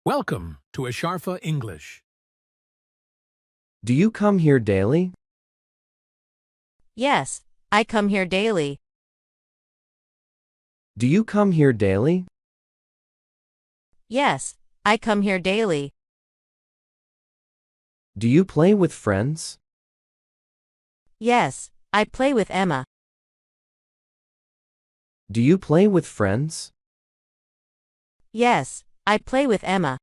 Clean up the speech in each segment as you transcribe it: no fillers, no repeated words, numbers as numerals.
Welcome to Asharfa English. Do you come here daily? Yes, I come here daily. Do you come here daily? Yes, I come here daily. Do you play with friends? Yes, I play with Emma. Do you play with friends? Yes, I play with Emma.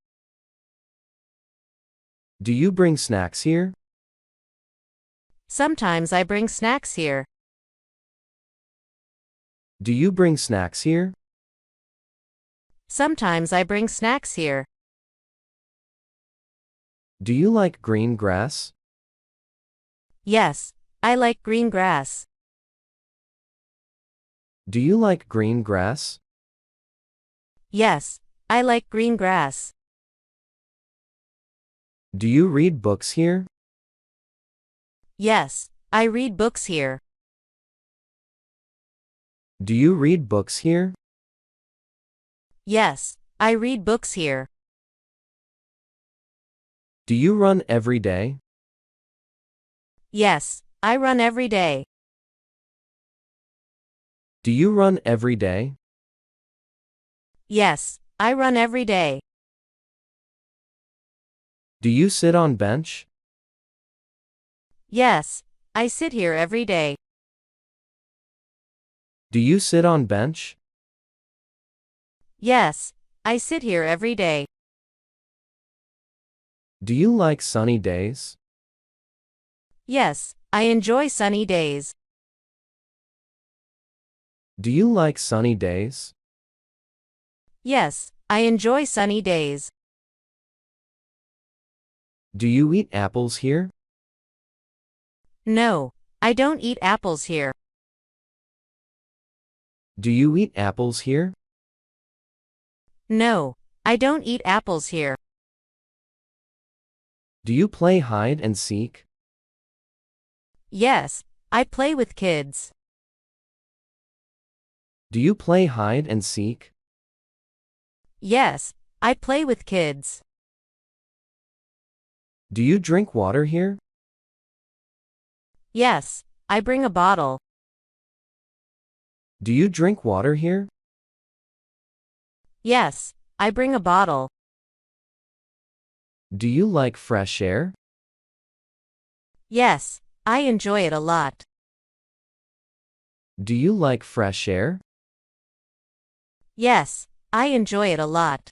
Do you bring snacks here? Sometimes I bring snacks here. Do you bring snacks here? Sometimes I bring snacks here. Do you like green grass? Yes, I like green grass. Do you like green grass? Yes, I like green grass. Do you read books here? Yes, I read books here. Do you read books here? Yes, I read books here. Do you run every day? Yes, I run every day. Do you run every day? Yes, I run every day. Do you sit on bench? Yes, I sit here every day. Do you sit on bench? Yes, I sit here every day. Do you like sunny days? Yes, I enjoy sunny days. Do you like sunny days? Yes, I enjoy sunny days. Do you eat apples here? No, I don't eat apples here. Do you eat apples here? No, I don't eat apples here. Do you play hide and seek? Yes, I play with kids. Do you play hide and seek? Yes, I play with kids. Do you drink water here? Yes, I bring a bottle. Do you drink water here? Yes, I bring a bottle. Do you like fresh air? Yes, I enjoy it a lot. Do you like fresh air? Yes, I enjoy it a lot.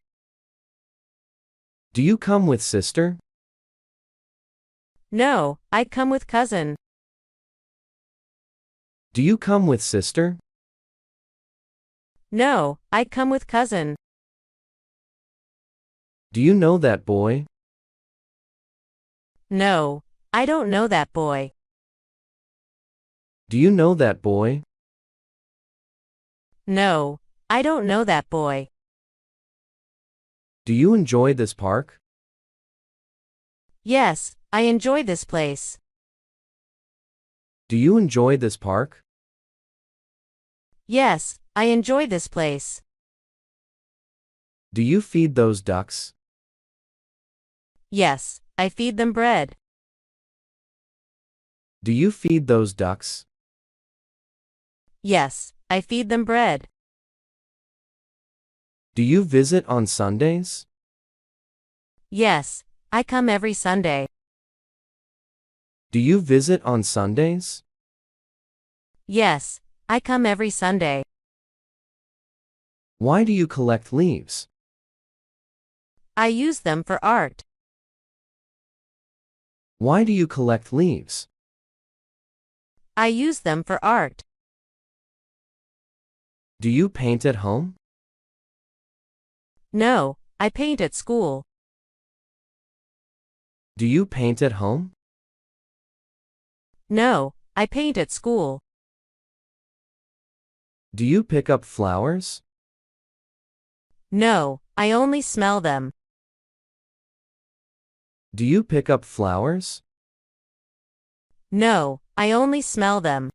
Do you come with sister? No, I come with cousin. Do you come with sister? No, I come with cousin. Do you know that boy? No, I don't know that boy. Do you know that boy? No, I don't know that boy. Do you enjoy this park? Yes, I enjoy this place. Do you enjoy this park? Yes, I enjoy this place. Do you feed those ducks? Yes, I feed them bread. Do you feed those ducks? Yes, I feed them bread. Do you visit on Sundays? Yes, I come every Sunday. Do you visit on Sundays? Yes, I come every Sunday. Why do you collect leaves? I use them for art. Why do you collect leaves? I use them for art. Do you paint at home? No, I paint at school. Do you paint at home? No, I paint at school. Do you pick up flowers? No, I only smell them. Do you pick up flowers? No, I only smell them.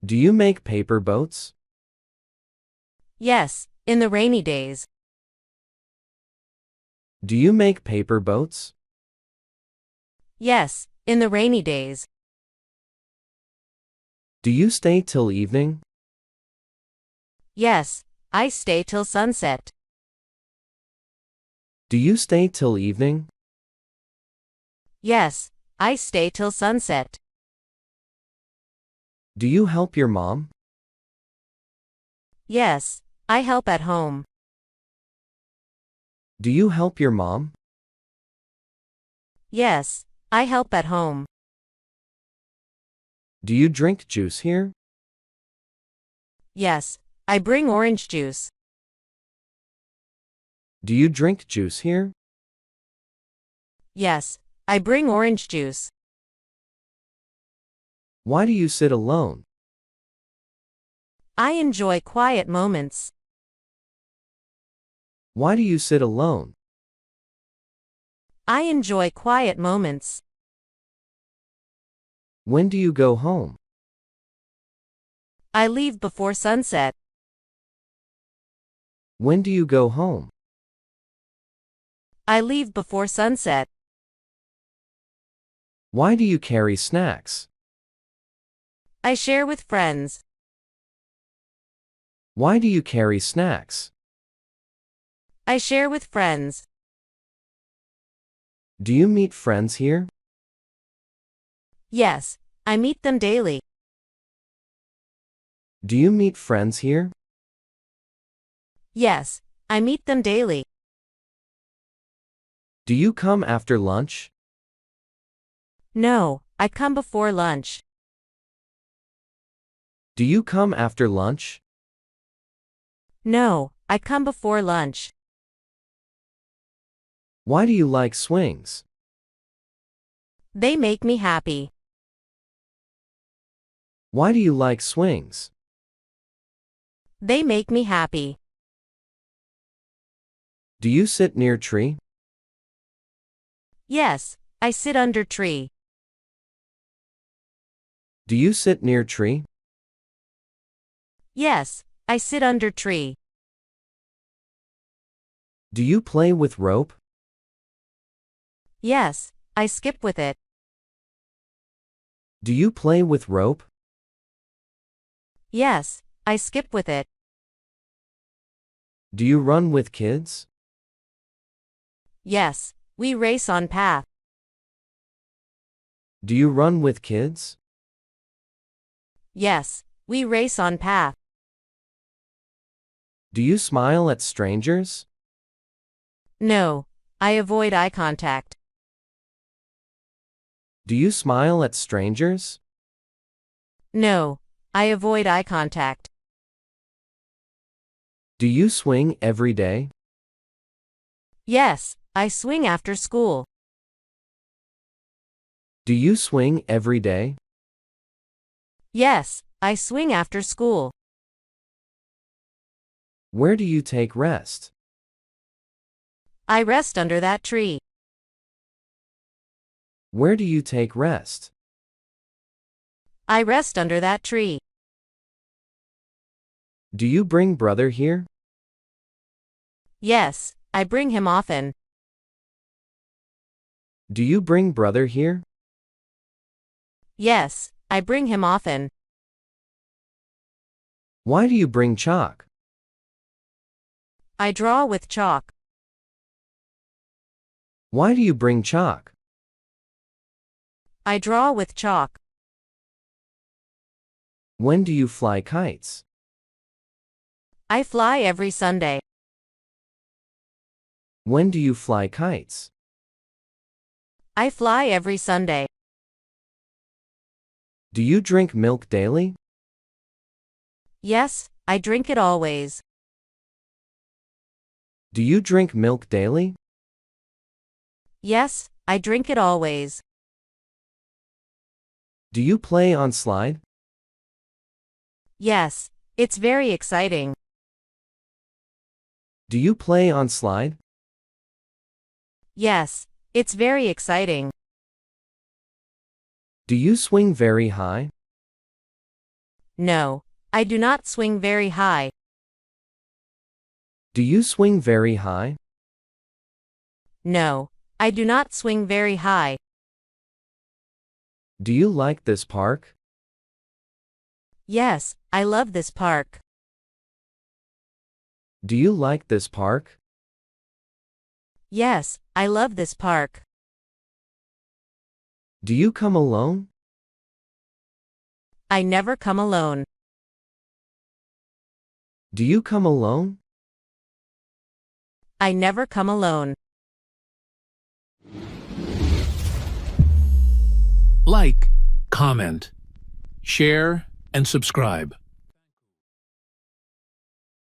Do you make paper boats? Yes, in the rainy days. Do you make paper boats? Yes, in the rainy days. Do you stay till evening? Yes, I stay till sunset. Do you stay till evening? Yes, I stay till sunset. Do you help your mom? Yes, I help at home. Do you help your mom? Yes, I help at home. Do you drink juice here? Yes, I bring orange juice. Do you drink juice here? Yes, I bring orange juice. Why do you sit alone? I enjoy quiet moments. Why do you sit alone? I enjoy quiet moments. When do you go home? I leave before sunset. When do you go home? I leave before sunset. Why do you carry snacks? I share with friends. Why do you carry snacks? I share with friends. Do you meet friends here? Yes, I meet them daily. Do you meet friends here? Yes, I meet them daily. Do you come after lunch? No, I come before lunch. Do you come after lunch? No, I come before lunch. Why do you like swings? They make me happy. Why do you like swings? They make me happy. Do you sit near tree? Yes, I sit under tree. Do you sit near tree? Yes, I sit under tree. Do you play with rope? Yes, I skip with it. Do you play with rope? Yes, I skip with it. Do you run with kids? Yes, we race on path. Do you run with kids? Yes, we race on path. Do you smile at strangers? No, I avoid eye contact. Do you smile at strangers? No, I avoid eye contact. Do you swing every day? Yes, I swing after school. Do you swing every day? Yes, I swing after school. Where do you take rest? I rest under that tree. Where do you take rest? I rest under that tree. Do you bring brother here? Yes, I bring him often. Do you bring brother here? Yes, I bring him often. Why do you bring chalk? I draw with chalk. Why do you bring chalk? I draw with chalk. When do you fly kites? I fly every Sunday. When do you fly kites? I fly every Sunday. Do you drink milk daily? Yes, I drink it always. Do you drink milk daily? Yes, I drink it always. Do you play on slide? Yes, it's very exciting. Do you play on slide? Yes, it's very exciting. Do you swing very high? No, I do not swing very high. Do you swing very high? No, I do not swing very high. Do you like this park? Yes, I love this park. Do you like this park? Yes, I love this park. Do you come alone? I never come alone. Do you come alone? I never come alone. Like, comment, share, and subscribe.